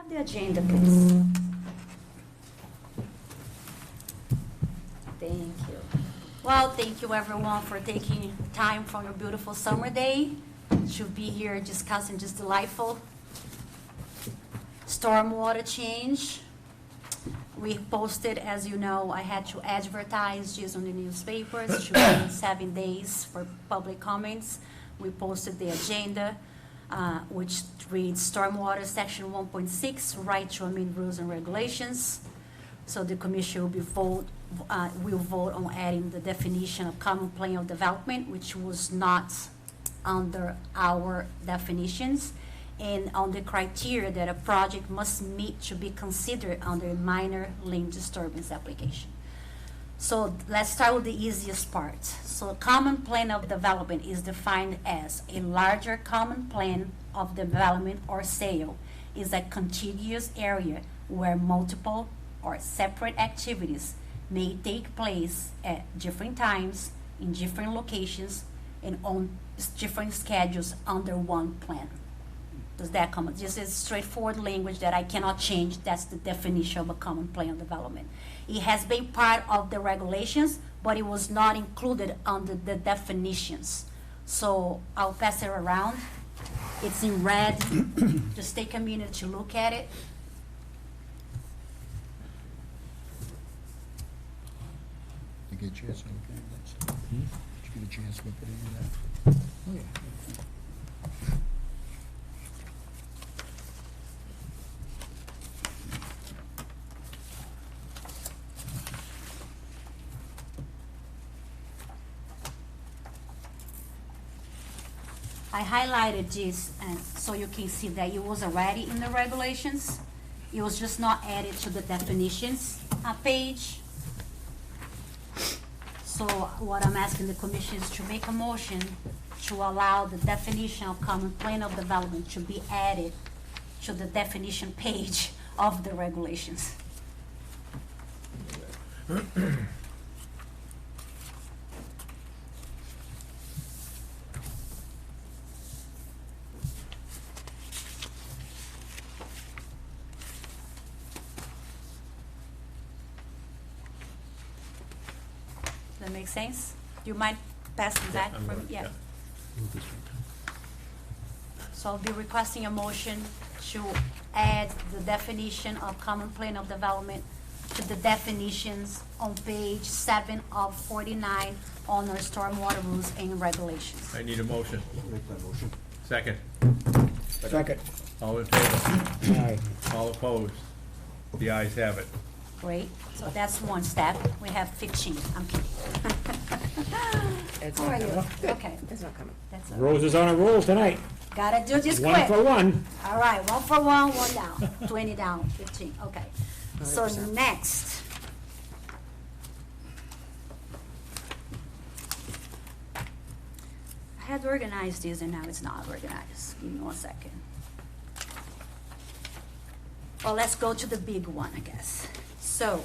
have the agenda, please? Thank you. Well, thank you everyone for taking time from your beautiful summer day to be here discussing this delightful stormwater change. We posted, as you know, I had to advertise this on the newspapers, to wait 7 days for public comments. We posted the agenda, which reads Stormwater Section 1.6, Right to Amend Rules and Regulations. So the commission will vote on adding the definition of common plan of development, which was not under our definitions, and on the criteria that a project must meet to be considered under a minor land disturbance application. So let's start with the easiest part. So common plan of development is defined as a larger common plan of development or sale is a contiguous area where multiple or separate activities may take place at different times, in different locations, and on different schedules under one plan. Does that come? This is straightforward language that I cannot change. That's the definition of a common plan of development. It has been part of the regulations, but it was not included under the definitions. So I'll pass it around. It's in red. Just take a minute to look at it. Did you get a chance to look at it? Did you get a chance to look at any of that? Oh, yeah. I highlighted this and so you can see that it was already in the regulations. It was just not added to the definitions page. So what I'm asking the commission is to make a motion to allow the definition of common plan of development to be added to the definition page of the regulations. That make sense? Do you mind passing that? I'm for gonna- me? Yeah. Move this one. So I'll be requesting a motion to add the definition of common plan of development to the definitions on page 7 of 49 on our stormwater rules and regulations. I need a motion. Make that motion. Second. Second. All in favor? Aye. All opposed? The ayes have it. Great, so that's one step. We have 15. I'm kidding. It's How are not you? coming. Okay, It's not coming. that's all. Rose is on a roll tonight. Gotta do this One quick. for one. All right, 1 for 1, 1 down, 20 down, 15, okay. So 100%. next. I had organized this and now it's not organized. Give me 1 second. Well, let's go to the big one, I guess. So.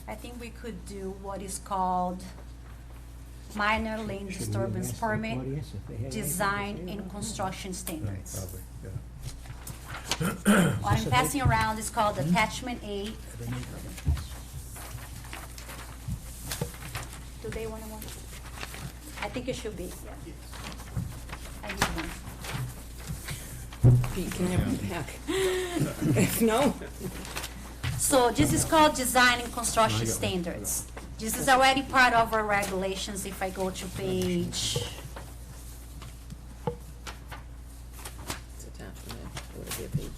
I think we could do what is called minor land disturbance permit, design and construction standards. Probably, yeah. What I'm passing around is called attachment A. Do they want one? I think it should be, yeah. I need one. Pete, can you have it back? If no, So this is called design and construction standards. This is already part of our regulations if I go to page, it's attachment, it would be a page.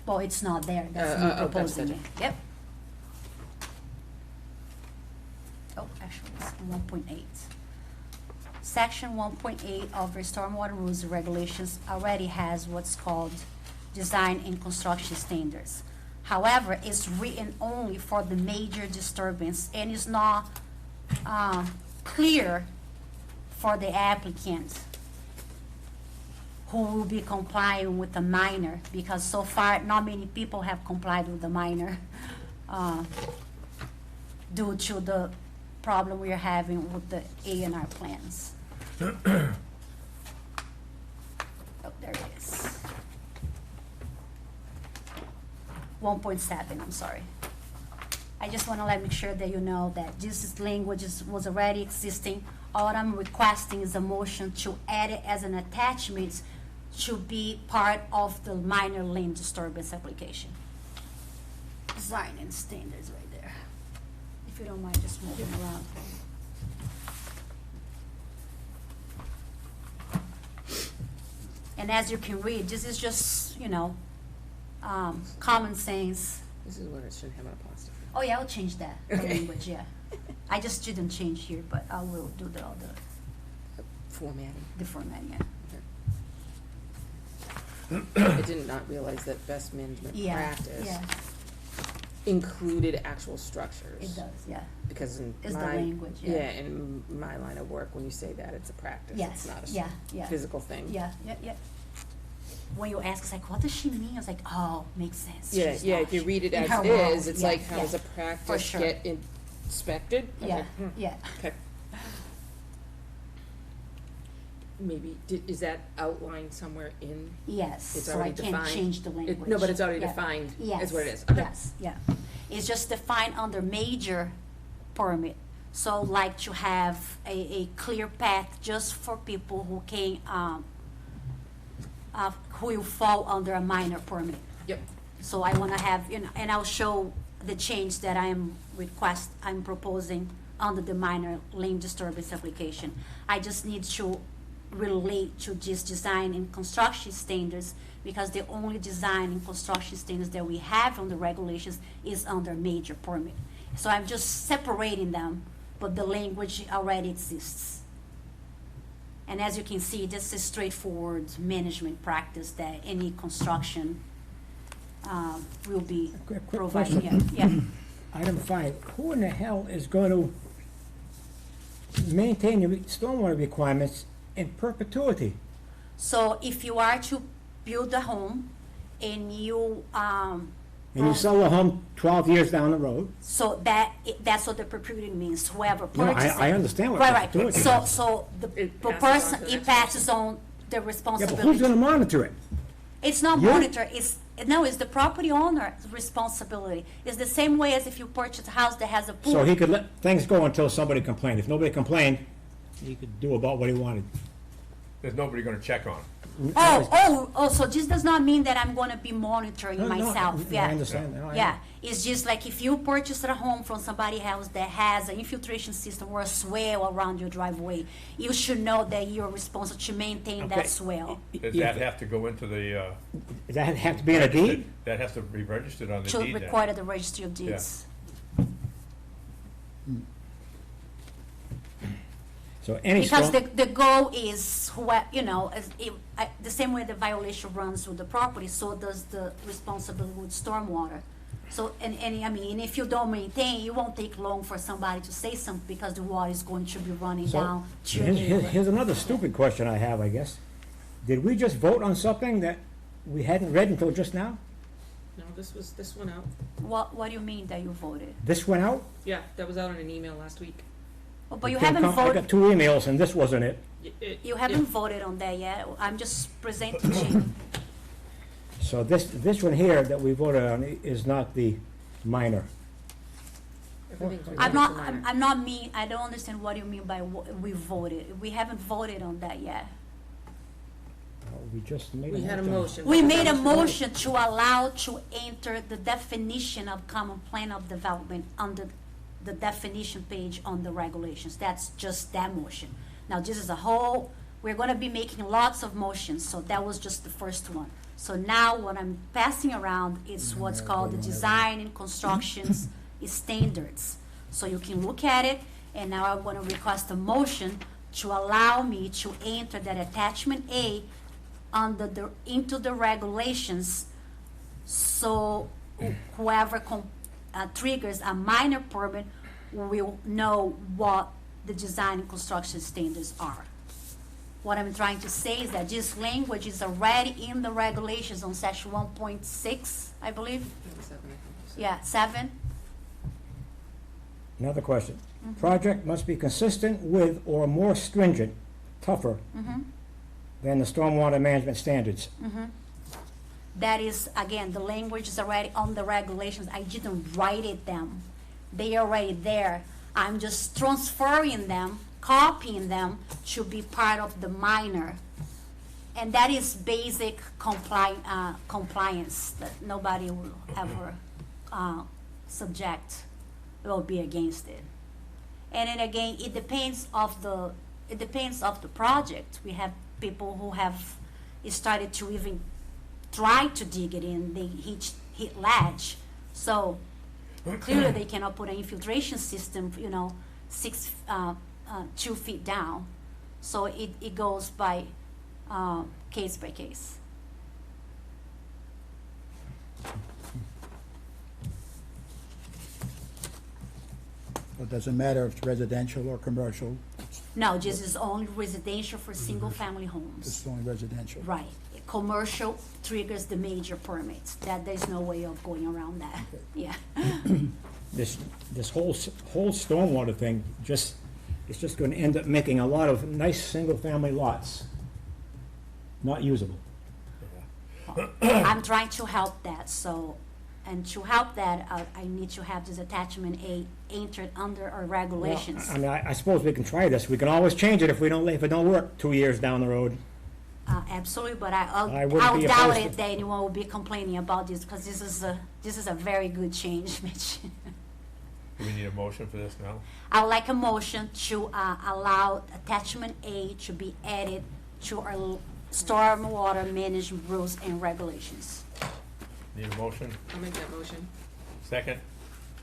well, it's not there, that's me that's proposing it. it, yep. Oh, actually, it's 1.8. Section 1.8 of the Stormwater Rules and Regulations already has what's called design and construction standards. However, it's written only for the major disturbance and is not clear for the applicant who will be complying with the minor, because so far, not many people have complied with the minor, due to the problem we are having with the A&R plans. Oh, there it is. 1.7, I'm sorry. I just want to make sure that you know that this language was already existing. All I'm requesting is a motion to add it as an attachment to be part of the minor land disturbance application. Design and standards right there. If you don't mind just moving around. And as you can read, this is just, common sense. This is where it should have an apostrophe. Oh, yeah, I'll change that, the Okay. language, yeah. I just didn't change here, but I will do all Formatting. the formatting, yeah. I did not realize that best management Yeah, practice yeah, included actual structures. it does, yeah. Because in It's the my, language, yeah. yeah, in my line of work, when you say that, it's a practice. Yes, It's not yeah, yeah. a physical thing. Yeah, yeah, yeah. When you ask, it's like, what does she mean? I was like, oh, makes sense. Yeah, She's yeah, not- if you read it in as her is, world, it's yeah, like, how yeah. does a practice sure. get inspected? I was Yeah, like, yeah. Okay. Maybe, is that outlined somewhere in? Yes, It's so I already can't defined? change the language. No, but it's already Yeah. defined, Yes, is what it is. Okay. yes, yeah. It's just defined under major permit. So like to have a clear path just for people who can, who will fall under a minor permit. Yep. So I wanna have, and I'll show the change that I'm proposing under the minor land disturbance application. I just need to relate to this design and construction standards, because the only design and construction standards that we have on the regulations is under major permit. So I'm just separating them, but the language already exists. And as you can see, this is straightforward management practice that any construction will be Quick providing. question. Yeah, yeah. Item 5, who in the hell is going to maintain the stormwater requirements in perpetuity? So if you are to build a home and you, And you sell the home 12 years down the road? so that's what the perpetuity means, whoever No, purchases. I understand what Right, right. perpetuity So, is. so the It the passes on person, to the it next passes on the Yeah, but responsibility. who's going to monitor it? It's not You? monitor, it's the property owner's responsibility. It's the same way as if you purchase a house that has a pool. So he could let things go until somebody complained. If nobody complained, he could do about what he wanted. There's nobody gonna check on it. So this does not mean that I'm gonna be monitoring No, no, myself, I yeah. understand. No, I- Yeah, it's just like if you purchase a home from somebody else that has an infiltration system or a swale around your driveway, you should know that you're responsible to maintain Okay. that swale. Does Yeah. that have to go into the, Does that have to be in a deed? that has to be registered on the To deed then? record at the registry of deeds. So any Because storm, the goal is, the same way the violation runs with the property, so does the responsibility with stormwater. So, and if you don't maintain, it won't take long for somebody to say something, because the water is going to be running so down to your here's neighbor. here's another stupid question I have, I guess. Did we just vote on something that we hadn't read until just now? No, this went out. What do you mean that you voted? This went out? Yeah, that was out in an email last week. Oh, but you Okay, haven't I got voted, 2 emails and this wasn't it. you haven't voted on that yet. I'm just presenting to you. So this one here that we voted on is not the minor. Everything's I'm related not, to minor. I'm not mean, I don't understand what you mean by we voted. We haven't voted on that yet. We just made a We had a motion. motion. We but made a that was- motion to allow to enter the definition of common plan of development under the definition page on the regulations. That's just that motion. Now, this is a whole, we're gonna be making lots of motions, so that was just the first one. So now what I'm passing around is what's called the design and constructions standards. So you can look at it, and now I'm gonna request a motion to allow me to enter that attachment A into the regulations, so whoever triggers a minor permit will know what the design and construction standards are. What I'm trying to say is that this language is already in the regulations on section 1.6, I believe. 7, I think you said. Yeah, 7. Another question. Project must be consistent with or more stringent, tougher than the stormwater management standards. That is, again, the language is already on the regulations. I didn't write it down. They are already there. I'm just transferring them, copying them to be part of the minor. And that is basic compliance that nobody will ever will be against it. And then again, it depends of the project. We have people who have started to even try to dig it in, they hit ledge. So clearly they cannot put an infiltration system, 2 feet down. So it goes by case by case. So it doesn't matter if it's residential or commercial, No, this is only residential for single-family homes. it's only residential. Right. Commercial triggers the major permits. That there's no way of going around that. Yeah. This whole stormwater thing it's just gonna end up making a lot of nice single-family lots not usable. I'm trying to help that, and to help that, I need to have this attachment A entered under our regulations. Well, I mean, I suppose we can try this. We can always change it if it don't work 2 years down the road. Absolutely, but I I'll wouldn't be doubt opposed it to- that anyone will be complaining about this, because this is a very good change, Mitch. Do we need a motion for this now? I would like a motion to allow attachment A to be added to our stormwater management rules and regulations. Need a motion? I'll make that motion. Second?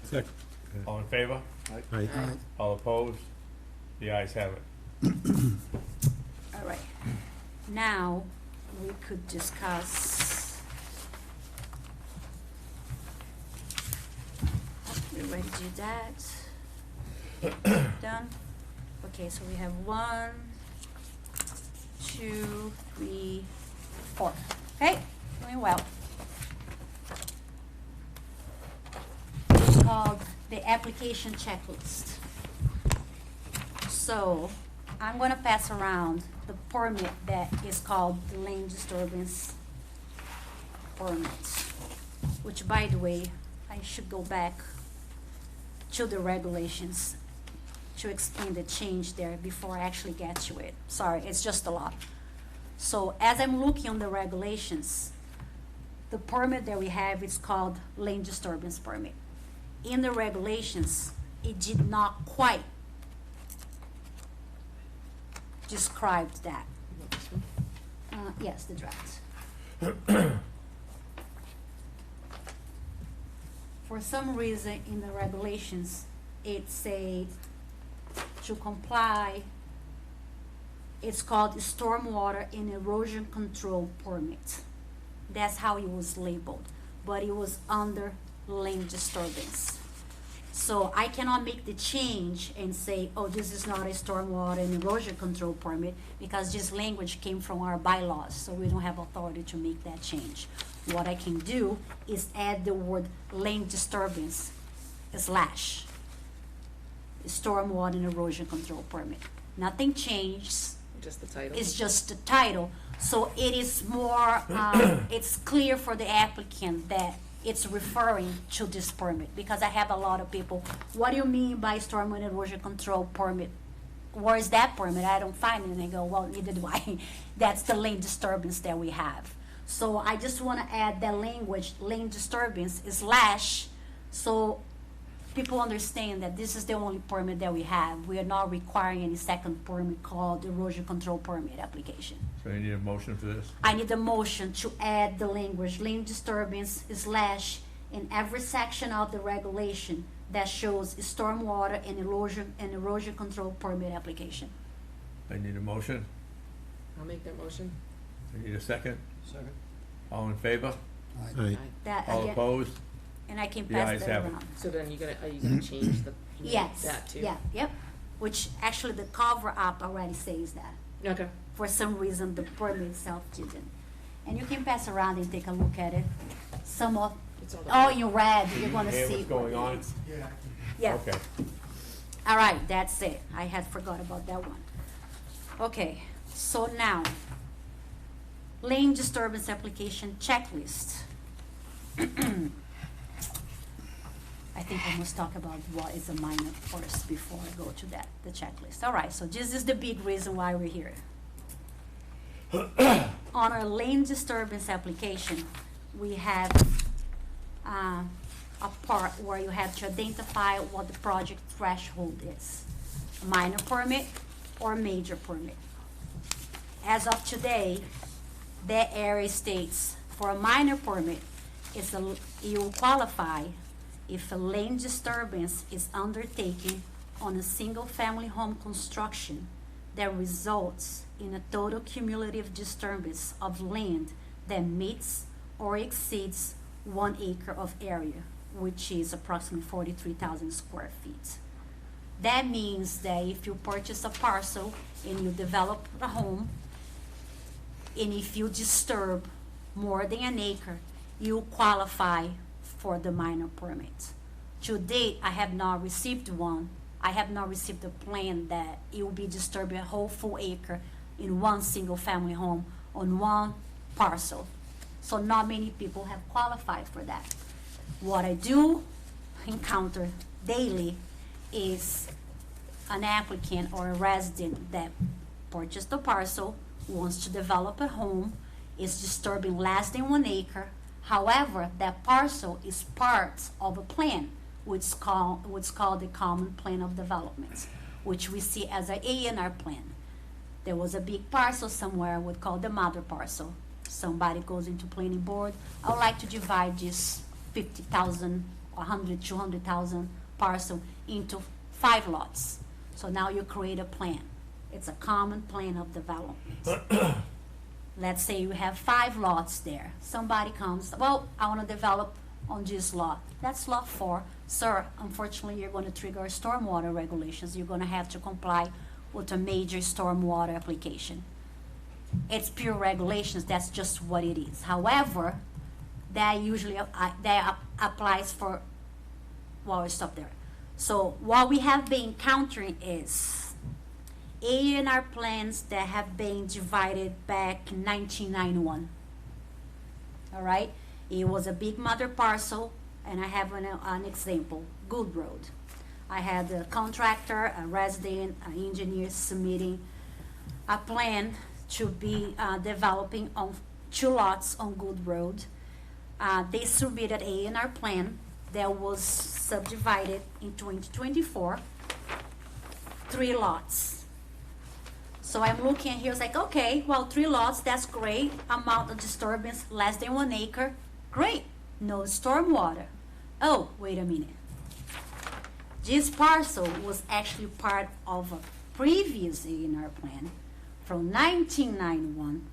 Second. All in favor? Aye. All opposed? The ayes have it. All right. Now, we could discuss. We already did that. Done. Okay, so we have 1, 2, 3, 4. Okay, doing well. It's called the application checklist. So, I'm gonna pass around the permit that is called the land disturbance permit, which, by the way, I should go back to the regulations to explain the change there before I actually get to it. Sorry, it's just a lot. So as I'm looking on the regulations, the permit that we have is called land disturbance permit. In the regulations, it did not quite describe that. Yes, the draft. For some reason in the regulations, it said to comply, it's called stormwater and erosion control permit. That's how it was labeled, but it was under land disturbance. So I cannot make the change and say, oh, this is not a stormwater and erosion control permit, because this language came from our bylaws, so we don't have authority to make that change. What I can do is add the word land disturbance / stormwater and erosion control permit. Nothing changes, Just the title. it's just the title. So it is more, it's clear for the applicant that it's referring to this permit, because I have a lot of people, what do you mean by stormwater and erosion control permit? Where is that permit? I don't find it. And they go, well, neither do I. That's the land disturbance that we have. So I just want to add that language, land disturbance / so people understand that this is the only permit that we have. We are not requiring any second permit called erosion control permit application. So you need a motion for this? I need a motion to add the language, land disturbance / in every section of the regulation that shows stormwater and erosion control permit application. I need a motion. I'll make that motion. I need a second. Second. All in favor? Aye. Aye. That All again, opposed? and I can The pass ayes that have it. around. So then are you gonna change the, Yes, that too? yeah, yep, which actually the cover up already says that. Okay, For some reason, the permit itself didn't. And you can pass around and take a look at it. Some of, It's all oh, in red, you're gonna Hear see. what's going on? Yeah. Okay. All right, that's it. I had forgot about that one. Okay, so now, land disturbance application checklist. I think I must talk about what is a minor first before I go to that, the checklist. All right, so this is the big reason why we're here. On our land disturbance application, we have a part where you have to identify what the project threshold is. A minor permit or major permit. As of today, that area states for a minor permit, you will qualify if a land disturbance is undertaken on a single-family home construction that results in a total cumulative disturbance of land that meets or exceeds 1 acre of area, which is approximately 43,000 square feet. That means that if you purchase a parcel and you develop a home, and if you disturb more than 1 acre, you qualify for the minor permit. To date, I have not received one. I have not received a plan that it will be disturbing a whole full acre in one single family home on one parcel. So not many people have qualified for that. What I do encounter daily is an applicant or a resident that purchased a parcel, wants to develop a home, is disturbing less than 1 acre. However, that parcel is part of a plan, which is called the Common Plan of Development, which we see as an A&R plan. There was a big parcel somewhere we call the mother parcel. Somebody goes into planning board, I would like to divide this 50,000, 100, 200,000 parcel into 5 lots. So now you create a plan. It's a common plan of development. Let's say you have 5 lots there. Somebody comes, well, I want to develop on this lot. That's lot 4. Sir, unfortunately, you're going to trigger stormwater regulations. You're going to have to comply with a major stormwater application. It's pure regulations. That's just what it is. However, that usually applies for, well, I'll stop there. So what we have been encountering is A&R plans that have been divided back in 1991. All right? It was a big mother parcel, and I have an example, Good Road. I had a contractor, a resident, an engineer submitting a plan to be developing on 2 lots on Good Road. They submitted A&R plan that was subdivided in 2024, 3 lots. So I'm looking here, it's like, okay, well, 3 lots, that's great. Amount of disturbance, less than 1 acre, great. No stormwater. Oh, wait a minute. This parcel was actually part of a previous A&R plan from 1991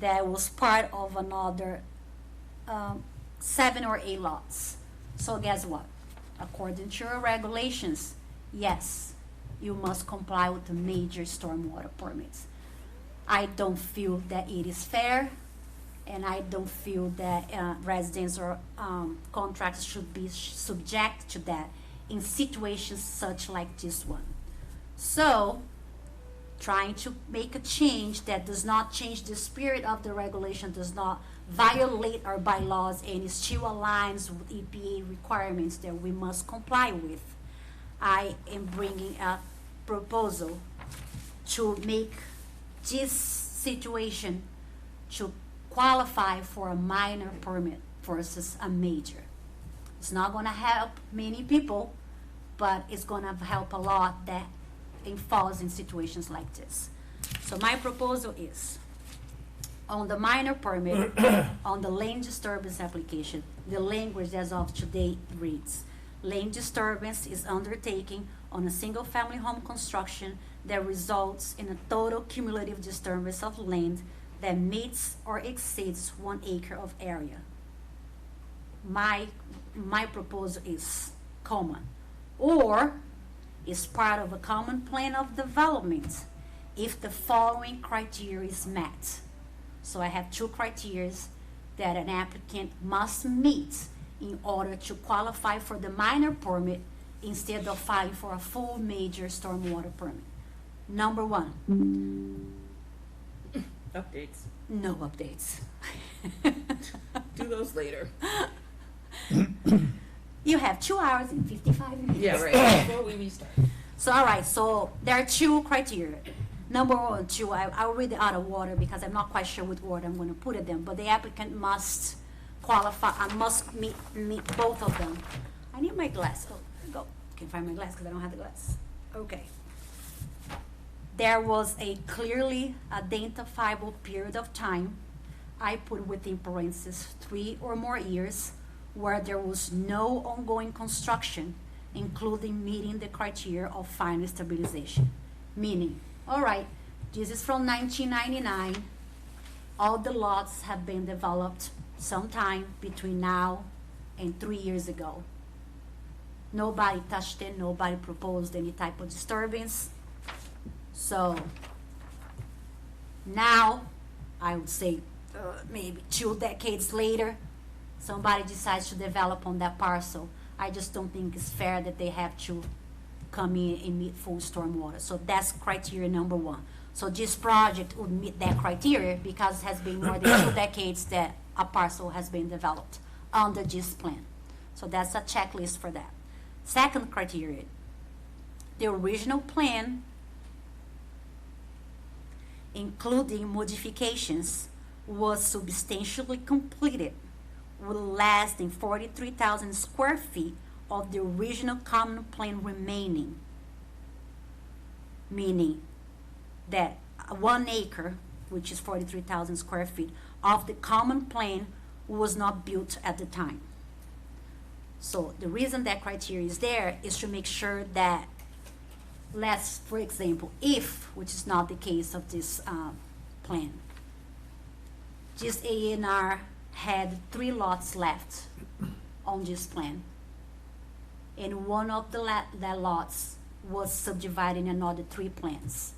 that was part of another 7 or 8 lots. So guess what? According to your regulations, yes, you must comply with the major stormwater permits. I don't feel that it is fair, and I don't feel that residents or contractors should be subject to that in situations such like this one. So, trying to make a change that does not change the spirit of the regulation, does not violate our bylaws, and it still aligns with EPA requirements that we must comply with, I am bringing a proposal to make this situation to qualify for a minor permit versus a major. It's not going to help many people, but it's going to help a lot that falls in situations like this. So my proposal is, on the minor permit, on the land disturbance application, the language as of today reads, land disturbance is undertaken on a single-family home construction that results in a total cumulative disturbance of land that meets or exceeds 1 acre of area. My proposal is common, or is part of a common plan of development, if the following criteria is met. So I have two criteria that an applicant must meet in order to qualify for the minor permit instead of filing for a full major stormwater permit. Number one, Updates. no updates. Do those later. You have 2 hours and 55 minutes. Yeah, right, before we restart. So, all right, so there are two criteria. Number one, two, I'll read it out of order because I'm not quite sure what order I'm gonna put it in, but the applicant must qualify, must meet both of them. I need my glass, oh, there you go, can't find my glass because I don't have the glass. Okay. There was a clearly identifiable period of time, I put within parentheses, 3 or more years, where there was no ongoing construction, including meeting the criteria of final stabilization. Meaning, all right, this is from 1999, all the lots have been developed sometime between now and 3 years ago. Nobody touched it, nobody proposed any type of disturbance. So now, I would say maybe 2 decades later, somebody decides to develop on that parcel. I just don't think it's fair that they have to come in and meet full stormwater. So that's criteria number one. So this project would meet that criteria because it has been more than 2 decades that a parcel has been developed under this plan. So that's a checklist for that. Second criteria, the original plan, including modifications, was substantially completed with less than 43,000 square feet of the original common plan remaining. Meaning that 1 acre, which is 43,000 square feet, of the common plan was not built at the time. So the reason that criteria is there is to make sure that, let's, for example, if, which is not the case of this plan, this A&R had 3 lots left on this plan, and one of the lots was subdivided in another 3 plans.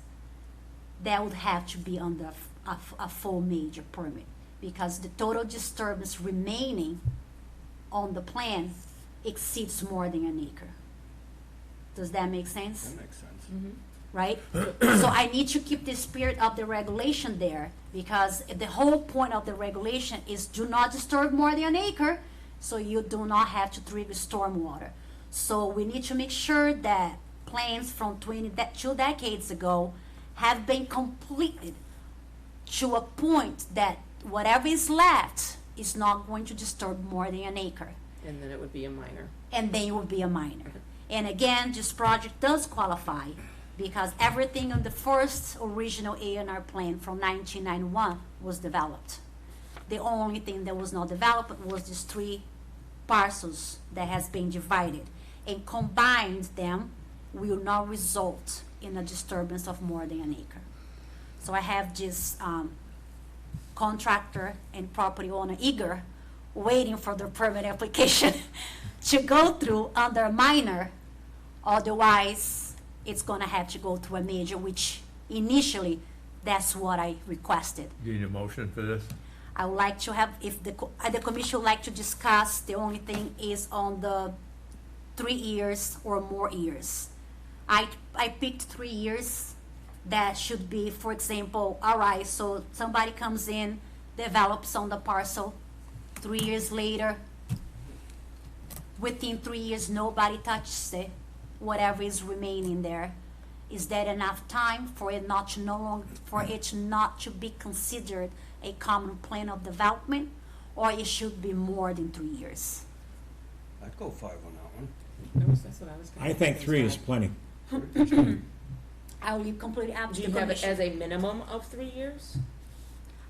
That would have to be under a full major permit, because the total disturbance remaining on the plan exceeds more than 1 acre. Does that make sense? That makes sense. Right? So I need to keep the spirit of the regulation there, because the whole point of the regulation is do not disturb more than 1 acre, so you do not have to trigger stormwater. So we need to make sure that plans from 2 decades ago have been completed to a point that whatever is left is not going to disturb more than 1 acre. And then it would be a minor. And then it would be a minor. And again, this project does qualify because everything on the first original A&R plan from 1991 was developed. The only thing that was not developed was these 3 parcels that has been divided. And combined them will not result in a disturbance of more than 1 acre. So I have this contractor and property owner eager, waiting for the permit application to go through under a minor. Otherwise, it's gonna have to go through a major, which initially, that's what I requested. Do you need a motion for this? I would like to have, if the commission would like to discuss, the only thing is on the 3 years or more years. I picked 3 years. That should be, for example, all right, so somebody comes in, develops on the parcel, 3 years later, within 3 years, nobody touches it, whatever is remaining there. Is that enough time for it not to be considered a common plan of development, or it should be more than 3 years? I'd go 5 on that one. That's what I was gonna I think say. 3 is plenty. I will leave completely up Do to you the have it commission. as a minimum of 3 years?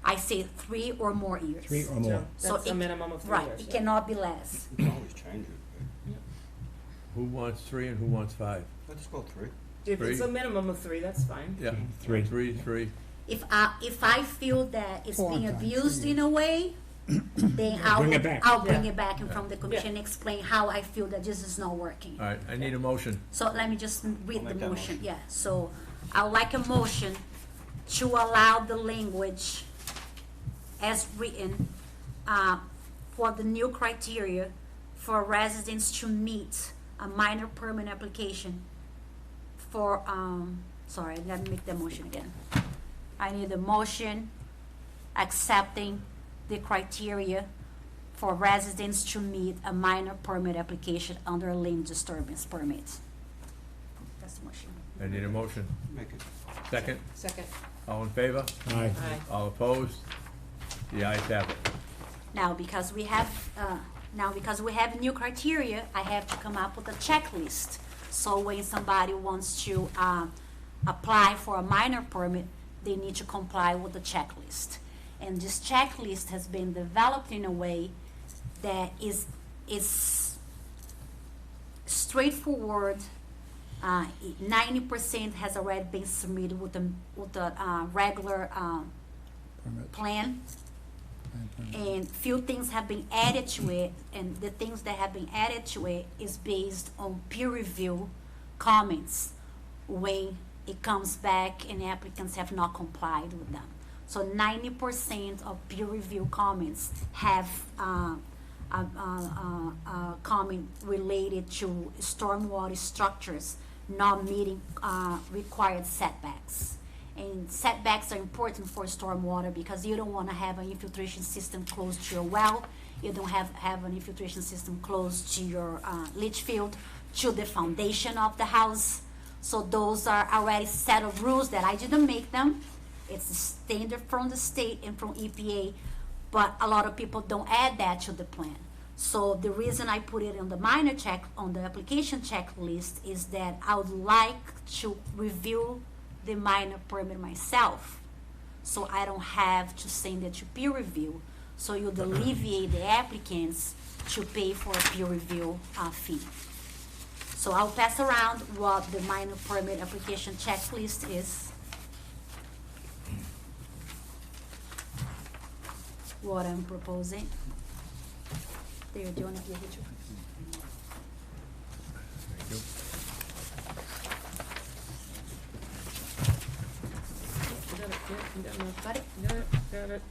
I say 3 or more years. 3 or more. So That's a it- minimum of 3 Right, years. it yeah. cannot be less. You can always change it. Who wants 3 and who wants 5? Let's go 3. If it's 3. a minimum of 3, that's fine. Yeah. 3. 3. If I feel that it's being 4 times abused 3 in a way, then Bring it back. I'll bring Yeah. it back in front of the commission and explain how I feel that this is not working. All right, I need a motion. So let me just read I'll the make that motion, motion. yeah. So I would like a motion to allow the language as written for the new criteria for residents to meet a minor permit application for, sorry, let me make the motion again. I need a motion accepting the criteria for residents to meet a minor permit application under a land disturbance permit. That's the motion. I need a motion. Make it. Second, Second. all in favor? Aye. Aye. All opposed? The ayes have it. Now, because we have new criteria, I have to come up with a checklist. So when somebody wants to apply for a minor permit, they need to comply with the checklist. And this checklist has been developed in a way that is straightforward. 90% has already been submitted with the regular Permit. plan, and few things have been added to it, and the things that have been added to it is based on peer review comments when it comes back and applicants have not complied with them. So 90% of peer review comments have a comment related to stormwater structures not meeting required setbacks. And setbacks are important for stormwater because you don't want to have an infiltration system close to your well. You don't have an infiltration system close to your leach field, to the foundation of the house. So those are already set of rules that I didn't make them. It's a standard from the state and from EPA, but a lot of people don't add that to the plan. So the reason I put it on the minor check, on the application checklist, is that I would like to review the minor permit myself, so I don't have to send it to peer review. So you'd alleviate the applicants to pay for a peer review fee. So I'll pass around what the minor permit application checklist is. What I'm proposing. There, do you want to give it to? Thank you. Got it? Got it.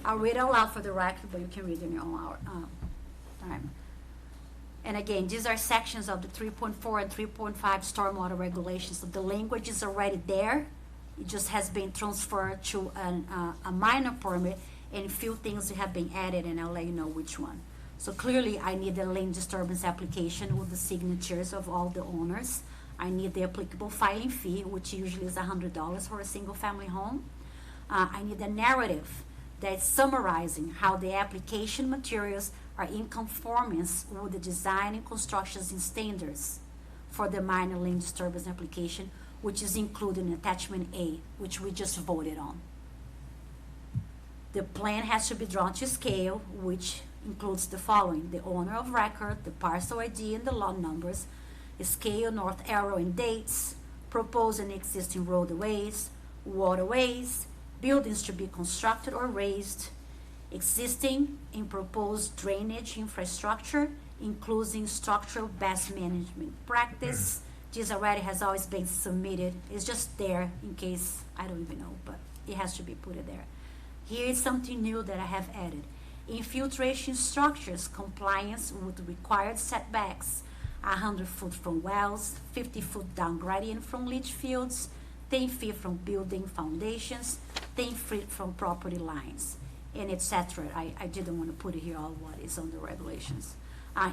I'll read it out loud for the record, but you can read it in your own time. And again, these are sections of the 3.4 and 3.5 stormwater regulations. So the language is already there. It just has been transferred to a minor permit, and few things have been added, and I'll let you know which one. So clearly, I need the land disturbance application with the signatures of all the owners. I need the applicable filing fee, which usually is $100 for a single-family home. I need a narrative that's summarizing how the application materials are in conformance with the design and construction standards for the minor land disturbance application, which is included in attachment A, which we just voted on. The plan has to be drawn to scale, which includes the following: the owner of record, the parcel ID and the lot numbers, scale, north arrow and dates, proposed and existing roadways, waterways, buildings to be constructed or raised, existing and proposed drainage infrastructure, including structural best management practice. This already has always been submitted. It's just there in case, I don't even know, but it has to be put there. Here is something new that I have added. Infiltration structures, compliance with required setbacks, 100 foot from wells, 50 foot down gradient from leach fields, 10 feet from building foundations, 10 feet from property lines, and etc. I didn't want to put it here all what is on the regulations.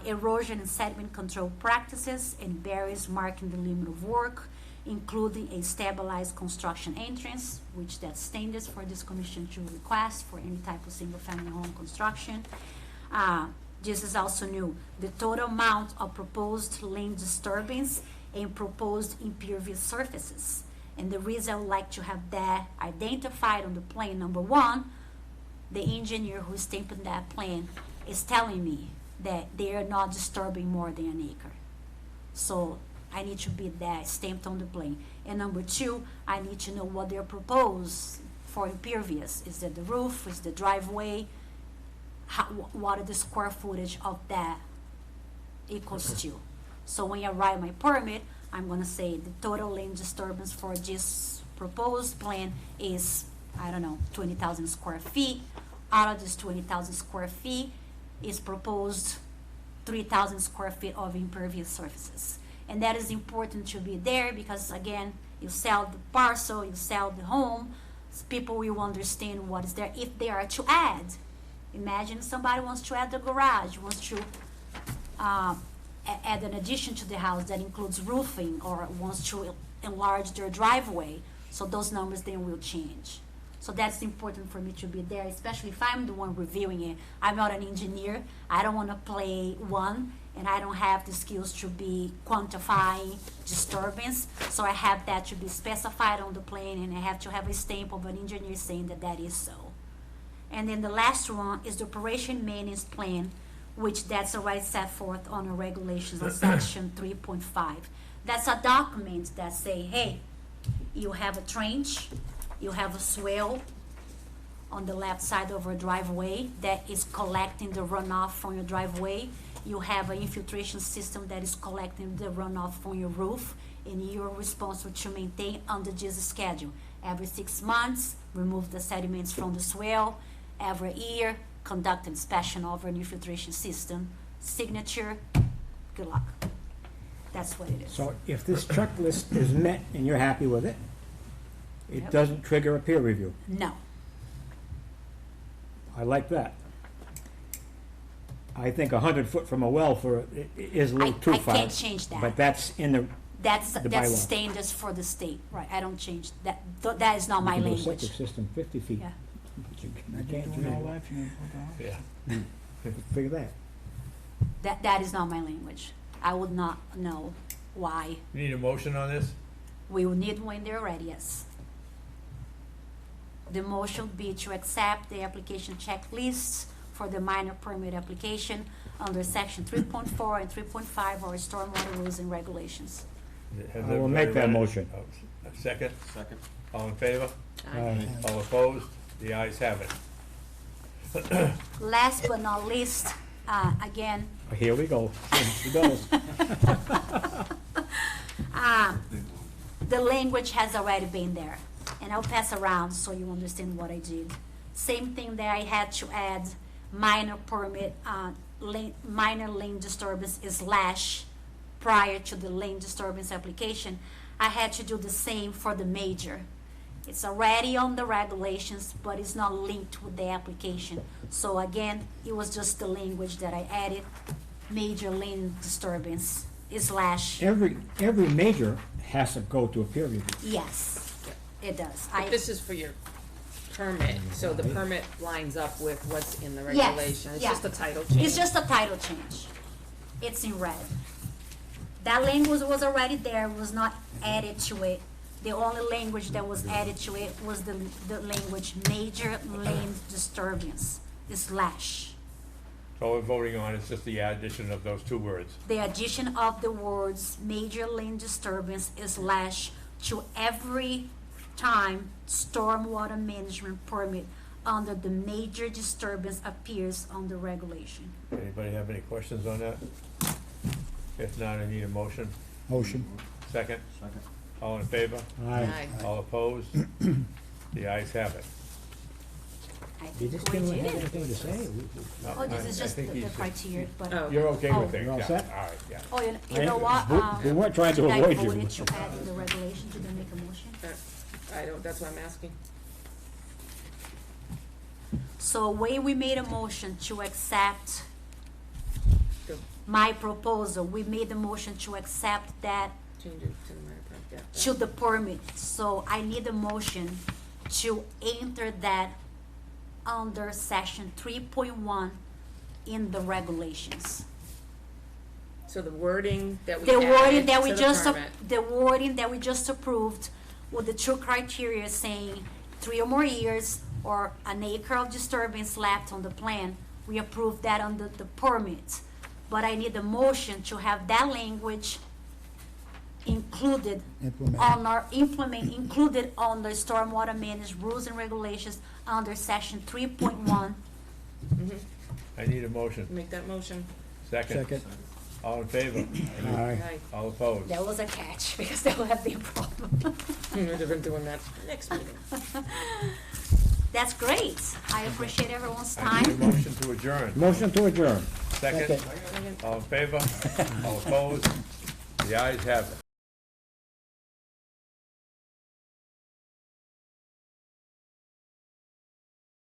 Erosion and sediment control practices and barriers marking the limit of work, including a stabilized construction entrance, which that's standards for this commission to request for any type of single-family home construction. This is also new. The total amount of proposed land disturbance and proposed impervious surfaces. And the reason I would like to have that identified on the plan, number one, the engineer who's stamping that plan is telling me that they are not disturbing more than an acre. So I need to be that stamped on the plan. And number two, I need to know what they're proposed for impervious. Is it the roof? Is the driveway? What are the square footage of that equals to? So when I write my permit, I'm gonna say the total land disturbance for this proposed plan is, I don't know, 20,000 square feet. Out of this 20,000 square feet is proposed 3,000 square feet of impervious surfaces. And that is important to be there because, again, you sell the parcel, you sell the home, people will understand what is there if they are to add. Imagine somebody wants to add the garage, wants to add an addition to the house that includes roofing, or wants to enlarge their driveway, so those numbers then will change. So that's important for me to be there, especially if I'm the one reviewing it. I'm not an engineer, I don't wanna play one, and I don't have the skills to be quantifying disturbance, so I have that to be specified on the plan, and I have to have a stamp of an engineer saying that that is so. And then the last one is the operation maintenance plan, which that's already set forth on the regulations on section 3.5. That's a document that say, hey, you have a trench, you have a swale on the left side of your driveway that is collecting the runoff from your driveway. You have an infiltration system that is collecting the runoff from your roof, and you're responsible to maintain under this schedule. Every 6 months, remove the sediments from the swale. Every year, conduct inspection of an infiltration system. Signature, good luck. That's what it is. So if this checklist is met and you're happy with it, it Yep. doesn't trigger a peer review. No, I like that. I think 100 foot from a well is a little too I far. can't change that. But that's in the, That's the bylaw. that's standards for the state, right? I don't change that. That is not my you can do a language. septic system 50 feet. Yeah. But you Imagine can't doing all do that if you're gonna go down. Yeah. figure that. That is not my language. I would not know why. You need a motion on this? We will need when they're ready, yes. The motion would be to accept the application checklists for the minor permit application under section 3.4 and 3.5 of our stormwater rules and regulations. Has I will everybody make that read it? motion. A second? Second. All in favor? Aye. All opposed? The ayes have it. Last but not least, again, Here we go. Here she goes. the language has already been there, and I'll pass around so you understand what I did. Same thing that I had to add minor permit, minor lane disturbance / prior to the lane disturbance application. I had to do the same for the major. It's already on the regulations, but it's not linked with the application. So again, it was just the language that I added, major lane disturbance / Every major has to go to a peer review. yes, it does. But this is for your permit, so the permit lines up with what's in the Yes, regulation. It's yeah. just a title change. It's just a title change. It's in red. That language was already there, was not added to it. The only language that was added to it was the language major land disturbance / So all we're voting on is just the addition of those two words. the addition of the words major land disturbance / to every time stormwater management permit under the major disturbance appears on the regulation. Anybody have any questions on that? If not, I need a motion. Motion. Second? Second. All in favor? Aye. All opposed? The ayes have it. I You think just we didn't did have it. anything to say. No, Oh, this I- is I just think the he's- criteria, but. Oh. You're okay Oh. with things, You're all yeah, set? all right, yeah. Oh, you know what? We weren't trying to Did I avoid vote you. it to add in the regulation? Did I make a motion? I don't, that's what I'm asking. So when we made a motion to accept Go, my proposal, we made a motion to accept that change it to the minor permit, yeah. to the permit. So I need a motion to enter that under section 3.1 in the regulations. So the wording that we The wording added that we to the just, permit. the wording that we just approved with the two criteria saying 3 or more years or an acre of disturbance left on the plan, we approved that under the permit. But I need a motion to have that language included Implement. on our, included on the stormwater management rules and regulations under section 3.1. Mhm. I need a motion. Make that motion. Second? Second. All in favor? Aye. Right. All opposed? There was a catch, because they will have the problem. We're been doing that next meeting. That's great. I appreciate everyone's I need a time. motion to adjourn. Motion to adjourn. Second? All in favor? All opposed? The ayes have it.